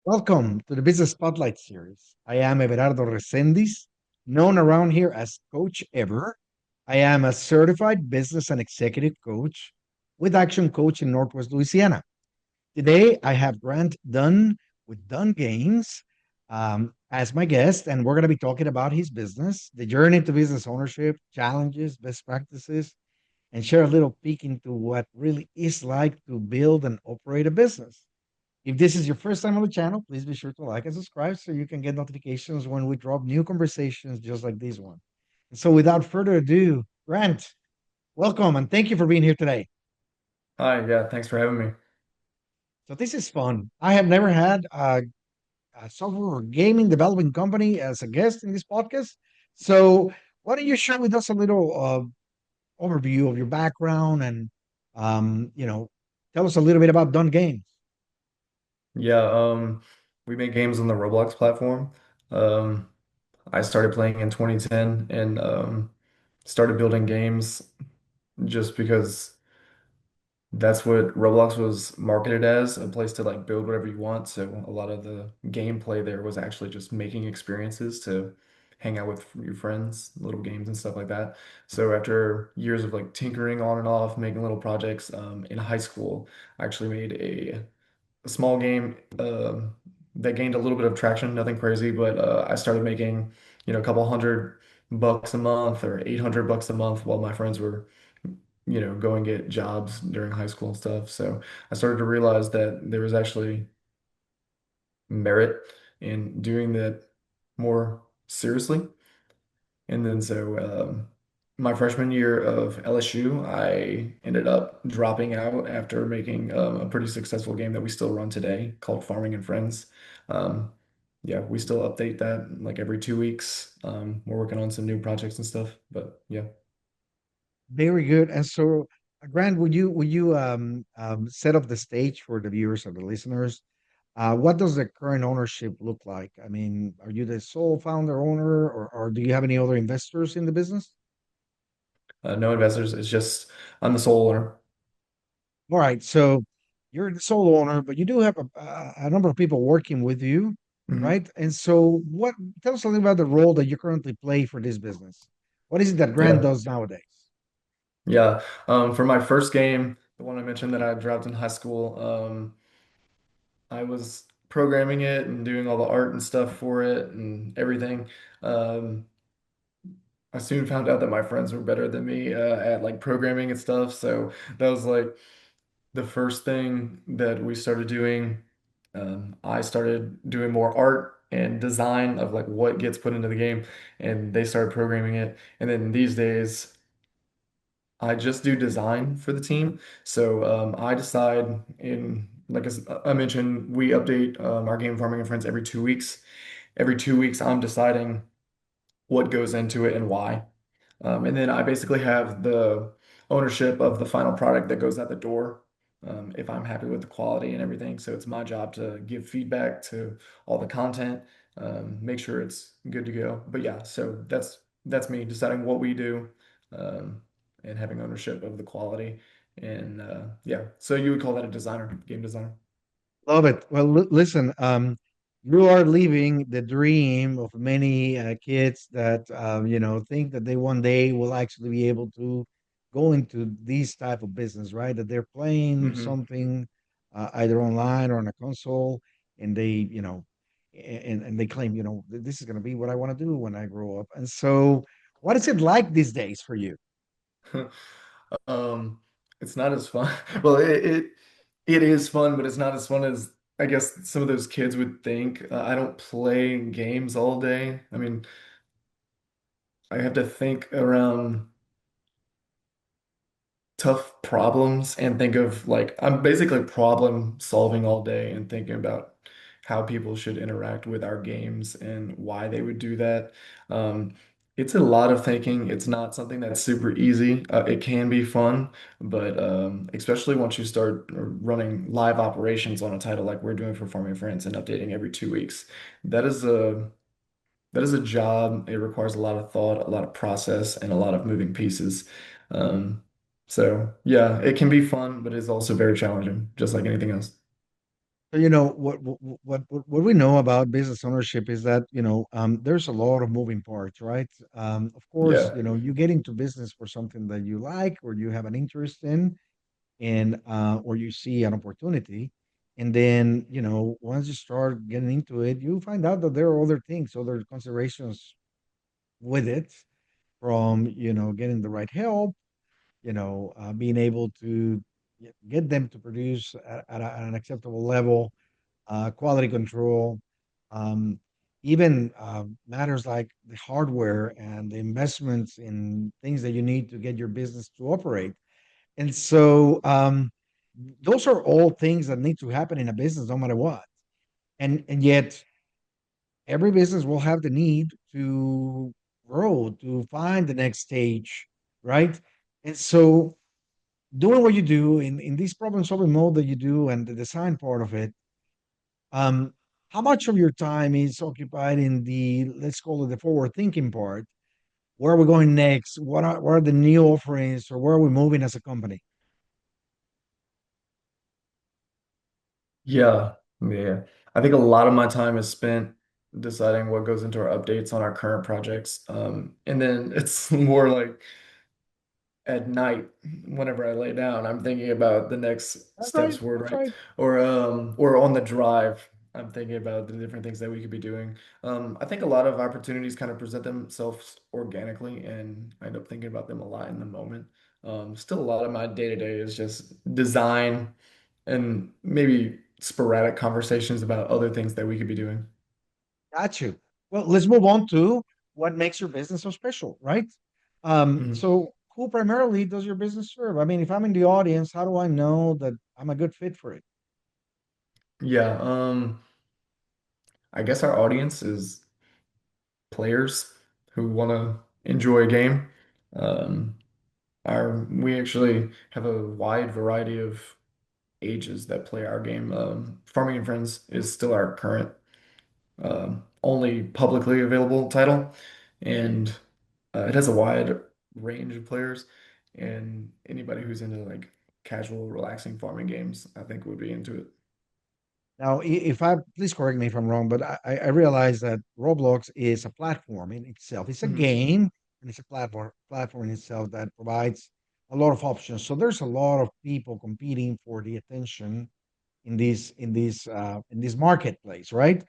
Welcome to the Business Spotlight series. I am Everardo Resendiz, known around here as Coach Ever. I am a certified business and executive coach with Action Coach in Northwest Louisiana. Today, I have Grant Dunn with Dunn Games as my guest, and we're going to be talking about his business, the journey to business ownership, challenges, best practices, and share a little peek into what really is like to build and operate a business. If this is your first time on the channel, please be sure to like and subscribe so you can get notifications when we drop new conversations just like this one. And so, without further ado, Grant, welcome and thank you for being here today. Hi, yeah, thanks for having me. So, this is fun. I have never had a software or gaming developing company as a guest in this podcast. So, why don't you share with us a little overview of your background and, you know, tell us a little bit about Done Games? Yeah, we make games on the Roblox platform. Um, I started playing in 2010 and started building games just because that's what Roblox was marketed as, a place to like build whatever you want. So a lot of the gameplay there was actually just making experiences to hang out with your friends, little games and stuff like that. So after years of like tinkering on and off, making little projects, in high school, I actually made a small game that gained a little bit of traction, nothing crazy, but I started making, a couple $100 a month or $800 a month while my friends were, going get jobs during high school and stuff. So I started to realize that there was actually merit in doing that more seriously. And then my freshman year of LSU, I ended up dropping out after making a pretty successful game that we still run today called Farming and Friends. Um, yeah, we still update that like every 2 weeks. We're working on some new projects and stuff, but yeah. Very good. And so, Grant, would you set up the stage for the viewers and the listeners? What does the current ownership look like? I mean, are you the sole founder owner, or do you have any other investors in the business? No investors. It's just I'm the sole owner. All right, so you're the sole owner, but you do have a number of people working with you, Mhm. right? And so, what? Tell us something about the role that you currently play for this business. What is it that Grant Yeah, does nowadays? yeah. For my first game, the one I mentioned that I dropped in high school, I was programming it and doing all the art and stuff for it and everything. Um, I soon found out that my friends were better than me at like programming and stuff. So that was like the first thing that we started doing. I started doing more art and design of like what gets put into the game, and they started programming it. And then these days, I just do design for the team. So I decide in, like as I mentioned, we update our game Farming and Friends every 2 weeks. Every 2 weeks, I'm deciding what goes into it and why. And then I basically have the ownership of the final product that goes out the door, if I'm happy with the quality and everything. So it's my job to give feedback to all the content, make sure it's good to go. But yeah, so that's me deciding what we do, um, and having ownership of the quality. And yeah, so you would call that a designer, game designer. Love it. Well, listen, you are living the dream of many kids that think that they one day will actually be able to go into these type of business, right? That they're playing Hmm. something either online or on a console, and and they claim, this is going to be what I want to do when I grow up. And so, what is it like these days for you? Um, it's not as fun. Well, it is fun, but it's not as fun as I guess some of those kids would think. I don't play games all day. I mean, I have to think around tough problems and think of like I'm basically problem solving all day and thinking about how people should interact with our games and why they would do that. Um, it's a lot of thinking. It's not something that's super easy. It can be fun, but especially once you start running live operations on a title like we're doing for Farming Friends and updating every 2 weeks, that is a job. It requires a lot of thought, a lot of process, and a lot of moving pieces. Um, so yeah, it can be fun, but it's also very challenging, just like anything else. So, what we know about business ownership is that there's a lot of moving parts, right? Of course, Yeah. you get into business for something that you like or you have an interest in, and or you see an opportunity, and then once you start getting into it, you find out that there are other things, other considerations with it, from getting the right help, being able to get them to produce at an acceptable level, quality control, um, even matters like the hardware and the investments in things that you need to get your business to operate. And so those are all things that need to happen in a business no matter what. And yet every business will have the need to grow, to find the next stage, right? And so doing what you do in this problem solving mode that you do and the design part of it, um, how much of your time is occupied in the, let's call it, the forward thinking part? Where are we going next? What are the new offerings, or where are we moving as a company? Yeah. Yeah. I think a lot of my time is spent deciding what goes into our updates on our current projects. And then it's more like at night whenever I lay down, I'm thinking about the next That's steps right. forward, That's right? right. Or on the drive, I'm thinking about the different things that we could be doing. I think a lot of opportunities kind of present themselves organically, and I end up thinking about them a lot in the moment. Still, a lot of my day to day is just design and maybe sporadic conversations about other things that we could be doing. Got you. Well, let's move on to what makes your business so special, right? Mhm. So who primarily does your business serve? I mean, if I'm in the audience, how do I know that I'm a good fit for it? Yeah, I guess our audience is players who want to enjoy a game. Um, we actually have a wide variety of ages that play our game. Farming and Friends is still our current only publicly available title, and it has a wide range of players. And anybody who's into like casual, relaxing farming games, I think would be into it. Now, if I, please correct me if I'm wrong, but I realize that Roblox is a platform in itself. It's a Mhm. game, and it's a platform in itself that provides a lot of options. So there's a lot of people competing for the attention in this marketplace, right?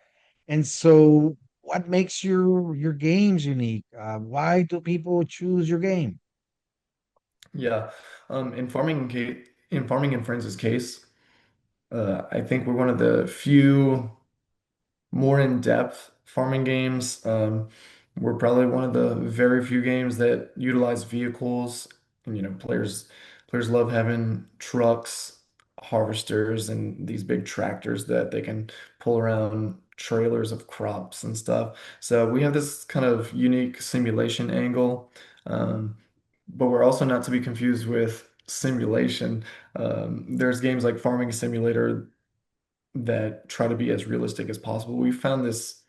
And so, what makes your games unique? Why do people choose your game? Yeah, in Farming and Friends' case, I think we're one of the few more in-depth farming games. We're probably one of the very few games that utilize vehicles. And, players love having trucks, harvesters, and these big tractors that they can pull around trailers of crops and stuff. So we have this kind of unique simulation angle. But we're also not to be confused with simulation. There's games like Farming Simulator that try to be as realistic as possible. We found this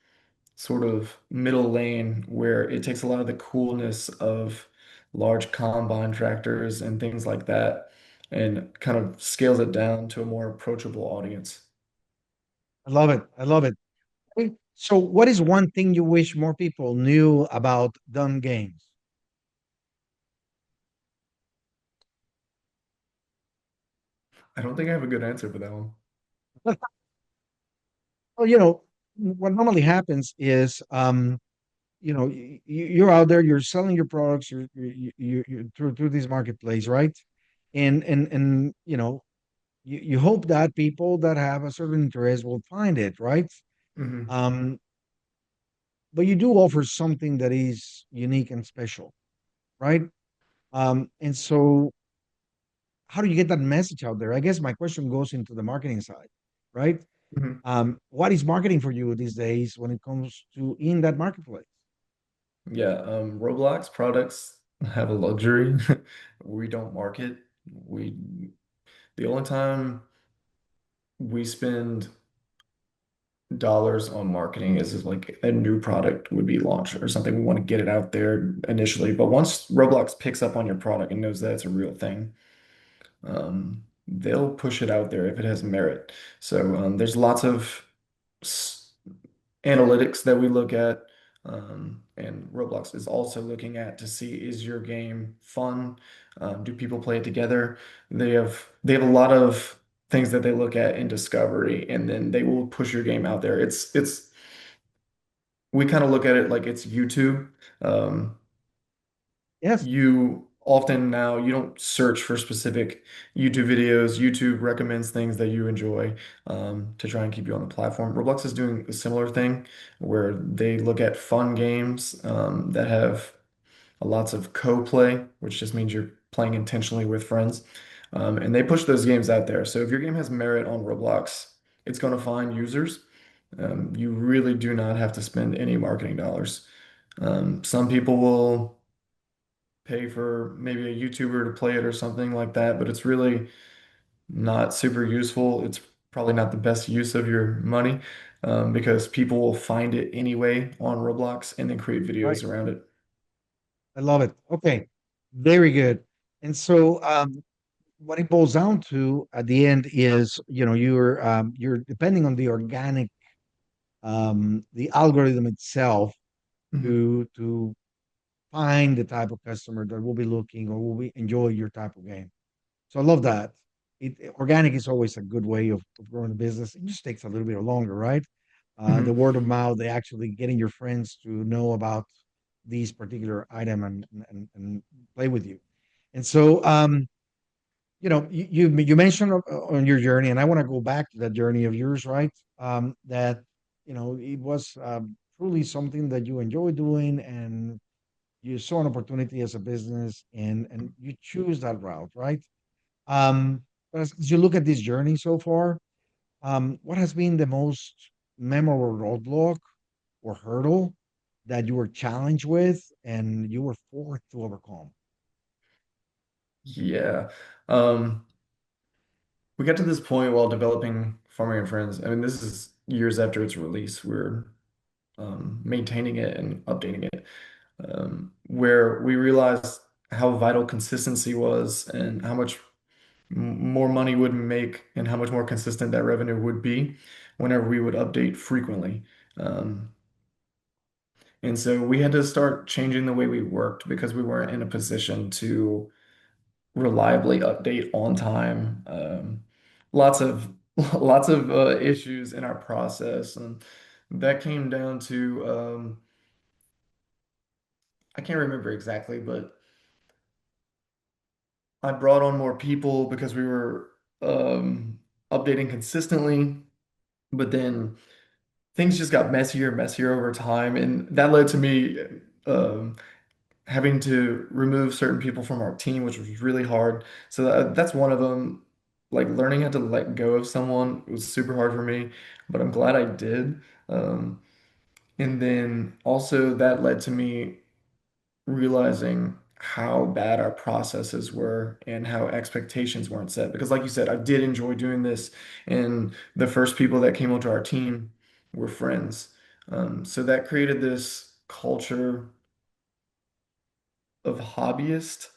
sort of middle lane where it takes a lot of the coolness of large combine tractors and things like that and kind of scales it down to a more approachable audience. I love it. I love it. So, what is one thing you wish more people knew about Dunn Games? I don't think I have a good answer for that one. Well, what normally happens is, you're out there, you're selling your products, you're through this marketplace, right? And you hope that people that have a certain interest will find it, right? Hmm. Um, but you do offer something that is unique and special, right? And so how do you get that message out there? I guess my question goes into the marketing side, right? Hmm. What is marketing for you these days when it comes to in that marketplace? Yeah, Roblox products have a luxury. We don't market. We The only time we spend dollars on marketing is like a new product would be launched or something. We want to get it out there initially. But once Roblox picks up on your product and knows that it's a real thing, they'll push it out there if it has merit. So there's lots of s- analytics that we look at, and Roblox is also looking at to see is your game fun? Do people play it together? They have a lot of things that they look at in discovery, and then they will push your game out there. It's we kind of look at it like it's YouTube. Um, Yes, you often now you don't search for specific YouTube videos. YouTube recommends things that you enjoy to try and keep you on the platform. Roblox is doing a similar thing where they look at fun games that have lots of co-play, which just means you're playing intentionally with friends. And they push those games out there. So if your game has merit on Roblox, it's going to find users. You really do not have to spend any marketing dollars. Some people will pay for maybe a YouTuber to play it or something like that, but it's really not super useful. It's probably not the best use of your money because people will find it anyway on Roblox and then create right. videos around it. I love it. Okay, very good. And so, what it boils down to at the end is, you're depending on the organic, the algorithm itself Mhm. to find the type of customer that will be looking or will be enjoy your type of game. So I love that. Organic is always a good way of growing a business. It just takes a little bit longer, right? The Mhm. word of mouth, they actually getting your friends to know about these particular item and play with you. And so, you mentioned on your journey, and I want to go back to that journey of yours, right? That it was truly something that you enjoy doing, and you saw an opportunity as a business, and you choose that route, right? But as you look at this journey so far, what has been the most memorable roadblock or hurdle that you were challenged with and you were forced to overcome? Yeah. Um, we got to this point while developing Farming and Friends. I mean, this is years after its release. We're maintaining it and updating it, where we realized how vital consistency was and how much more money would make and how much more consistent that revenue would be whenever we would update frequently. Um, and so we had to start changing the way we worked because we weren't in a position to reliably update on time. Lots of lots of issues in our process, and that came down to I can't remember exactly, but I brought on more people because we were updating consistently, but then things just got messier and messier over time, and that led to me um, having to remove certain people from our team, which was really hard. So that's one of them. Like learning how to let go of someone was super hard for me, but I'm glad I did. Um, and then also that led to me realizing how bad our processes were and how expectations weren't set. Because, like you said, I did enjoy doing this, and the first people that came onto our team were friends. So that created this culture of hobbyist,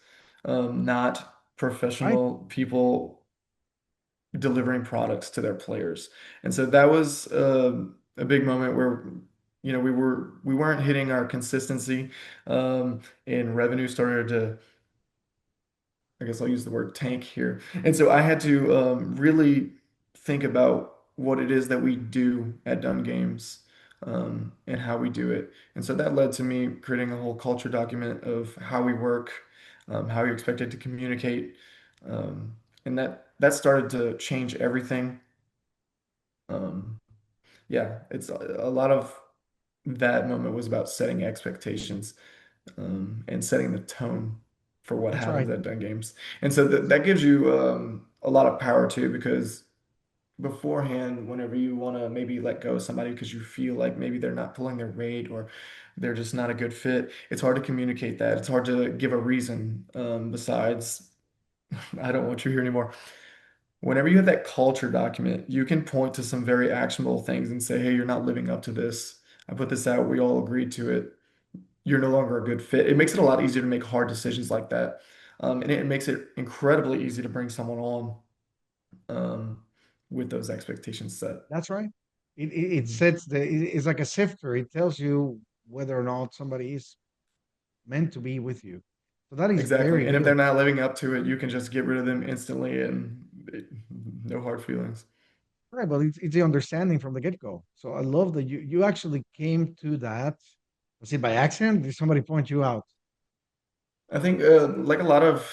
not Right? professional people delivering products to their players. And so that was a big moment where, we weren't hitting our consistency, and revenue started to, I guess I'll use the word tank here. And so I had to really think about what it is that we do at Dunn Games, and how we do it. And so that led to me creating a whole culture document of how we work, how we expected to communicate. And that started to change everything. Um, yeah, it's a lot of that moment was about setting expectations, and setting the tone for what That's happens right. at Dunn Games. And so that gives you a lot of power too, because beforehand, whenever you want to maybe let go of somebody because you feel like maybe they're not pulling their weight or they're just not a good fit, it's hard to communicate that. It's hard to give a reason besides, I don't want you here anymore. Whenever you have that culture document, you can point to some very actionable things and say, hey, you're not living up to this. I put this out. We all agreed to it. You're no longer a good fit. It makes it a lot easier to make hard decisions like that. And it makes it incredibly easy to bring someone on. with those expectations set. That's right. It sets it's like a sifter. It tells you whether or not somebody is meant to be with you. So that is Exactly. very And if good. they're not living up to it, you can just get rid of them instantly and no hard feelings. Right, but it's the understanding from the get-go. So I love that you actually came to that. Was it by accident? Did somebody point you out? I think like a lot of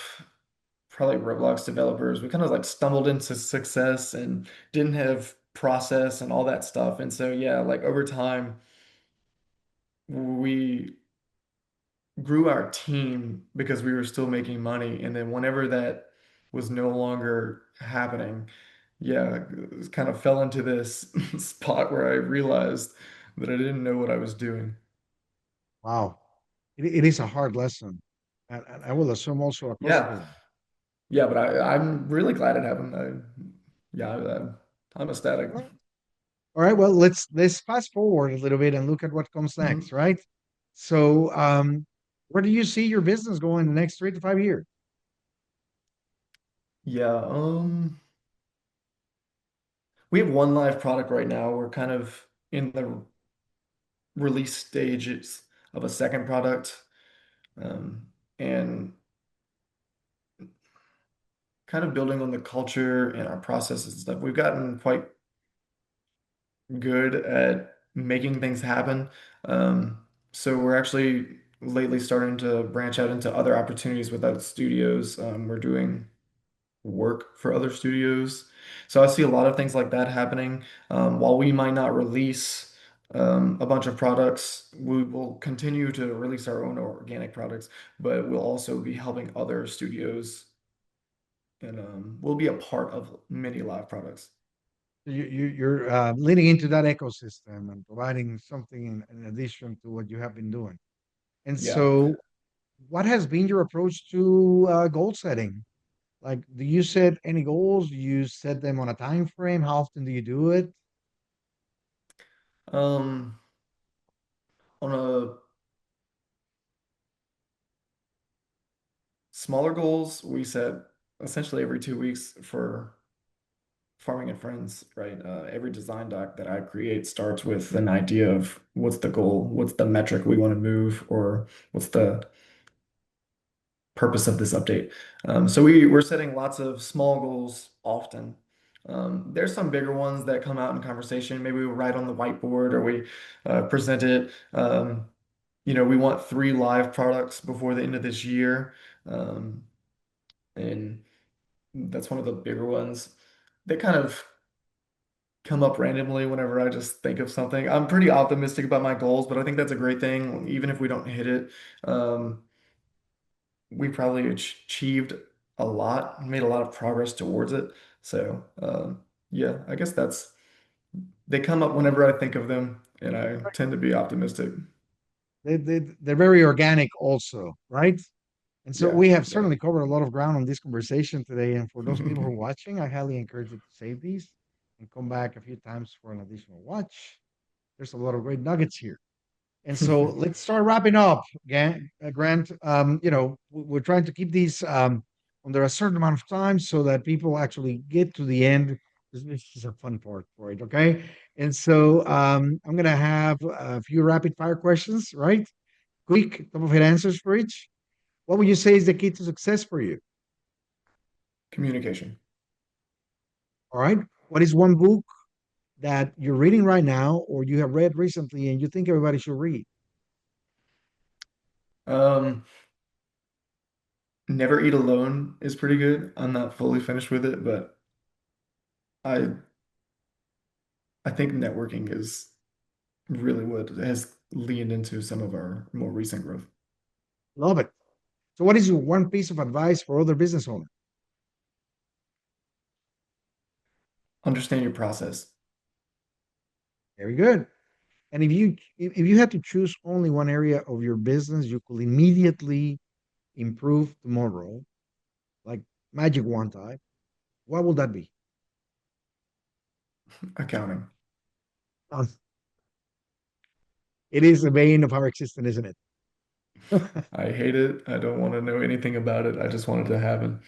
probably Roblox developers, we kind of like stumbled into success and didn't have process and all that stuff. And so yeah, like over time, we grew our team because we were still making money. And then whenever that was no longer happening, yeah, it kind of fell into this spot where I realized that I didn't know what I was doing. Wow. It is a hard lesson. And I will assume also a Yeah. costly one. Yeah, but I'm really glad it happened. Yeah, I'm ecstatic. All right. All right. Well, let's fast forward a little bit and look at what comes next, Mhm. right? So where do you see your business going in the next 3 to 5 years? Yeah, we have one live product right now. We're kind of in the release stages of a second product, and kind of building on the culture and our processes and stuff. We've gotten quite good at making things happen. Um, so we're actually lately starting to branch out into other opportunities with other studios. We're doing work for other studios. So I see a lot of things like that happening. While we might not release a bunch of products, we will continue to release our own organic products, but we'll also be helping other studios and we'll be a part of many live products. You're leaning into that ecosystem and providing something in addition to what you have been doing. And Yeah. so, what has been your approach to goal setting? Like, do you set any goals? Do you set them on a time frame? How often do you do it? Um, on a smaller goals, we set essentially every 2 weeks for farming and friends, right? Every design doc that I create starts with an idea of what's the goal, what's the metric we want to move, or what's the purpose of this update. So we're setting lots of small goals often. There's some bigger ones that come out in conversation. Maybe we write on the whiteboard or we present it. We want 3 live products before the end of this year. Um, and that's one of the bigger ones. They kind of come up randomly whenever I just think of something. I'm pretty optimistic about my goals, but I think that's a great thing. Even if we don't hit it, we probably achieved a lot, made a lot of progress towards it. So, yeah, I guess they come up whenever I think of them, and I tend to be optimistic. They're very organic, also, right? And so, Yeah, we have yeah. certainly covered a lot of ground on this conversation today. And for those people who are watching, I highly encourage you to save these and come back a few times for an additional watch. There's a lot of great nuggets here. And so let's start wrapping up, Grant. We're trying to keep these under a certain amount of time so that people actually get to the end. This is a fun part for it, okay? And so I'm going to have a few rapid fire questions, right? Quick, top of head answers for each. What would you say is the key to success for you? Communication. All right. What is one book that you're reading right now or you have read recently and you think everybody should read? Um, Never Eat Alone is pretty good. I'm not fully finished with it, but I I think networking is really what has leaned into some of our more recent growth. Love it. So, what is your one piece of advice for other business owners? Understand your process. Very good. And if you had to choose only one area of your business you could immediately improve tomorrow, like magic one type, what would that be? Accounting. Um, it is the bane of our existence, isn't it? I hate it. I don't want to know anything about it. I just want it to happen.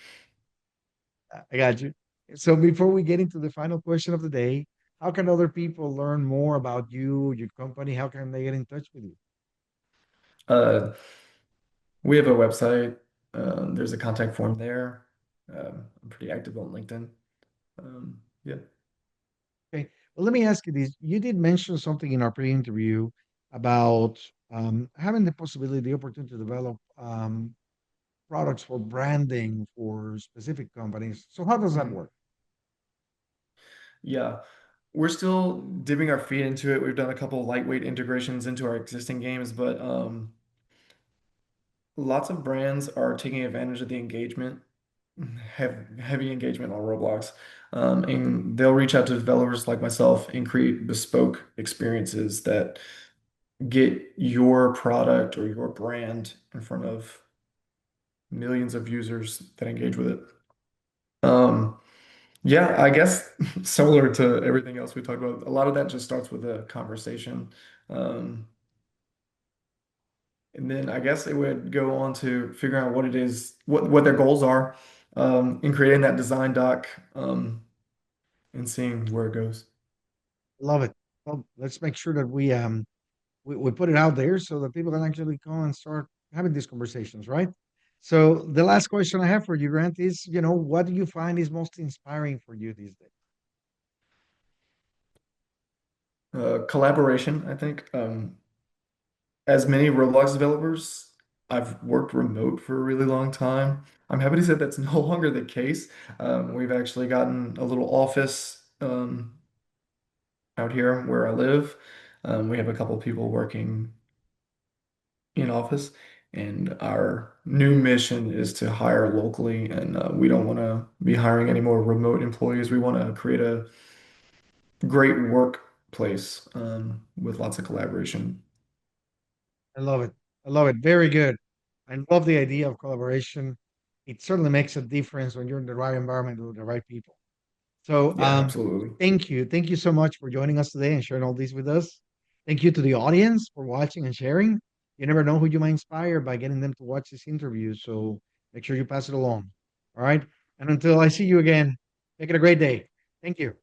I got you. So before we get into the final question of the day, how can other people learn more about you, your company? How can they get in touch with you? Uh, we have a website. There's a contact form there. I'm pretty active on LinkedIn. Yeah. Okay. Well, let me ask you this. You did mention something in our pre-interview about having the possibility, the opportunity to develop products for branding for specific companies. So how does that Mhm. work? Yeah. We're still dipping our feet into it. We've done a couple of lightweight integrations into our existing games, but lots of brands are taking advantage of the engagement, heavy engagement on Roblox. And they'll reach out to developers like myself and create bespoke experiences that get your product or your brand in front of millions of users that engage with it. Um, yeah, I guess similar to everything else we talked about, a lot of that just starts with a conversation. Um, and then I guess it would go on to figuring out what it is, what their goals are, in creating that design doc, and seeing where it goes. Love it. Well, let's make sure that we put it out there so that people can actually go and start having these conversations, right? So the last question I have for you, Grant, is, what do you find is most inspiring for you these days? Collaboration, I think. As many Roblox developers, I've worked remote for a really long time. I'm happy to say that's no longer the case. We've actually gotten a little office out here where I live. We have a couple people working in office, and our new mission is to hire locally, and we don't want to be hiring any more remote employees. We want to create a great workplace with lots of collaboration. I love it. I love it. Very good. I love the idea of collaboration. It certainly makes a difference when you're in the right environment with the right people. So, Yeah, absolutely. thank you. Thank you so much for joining us today and sharing all these with us. Thank you to the audience for watching and sharing. You never know who you might inspire by getting them to watch this interview. So make sure you pass it along. All right. And until I see you again, make it a great day. Thank you.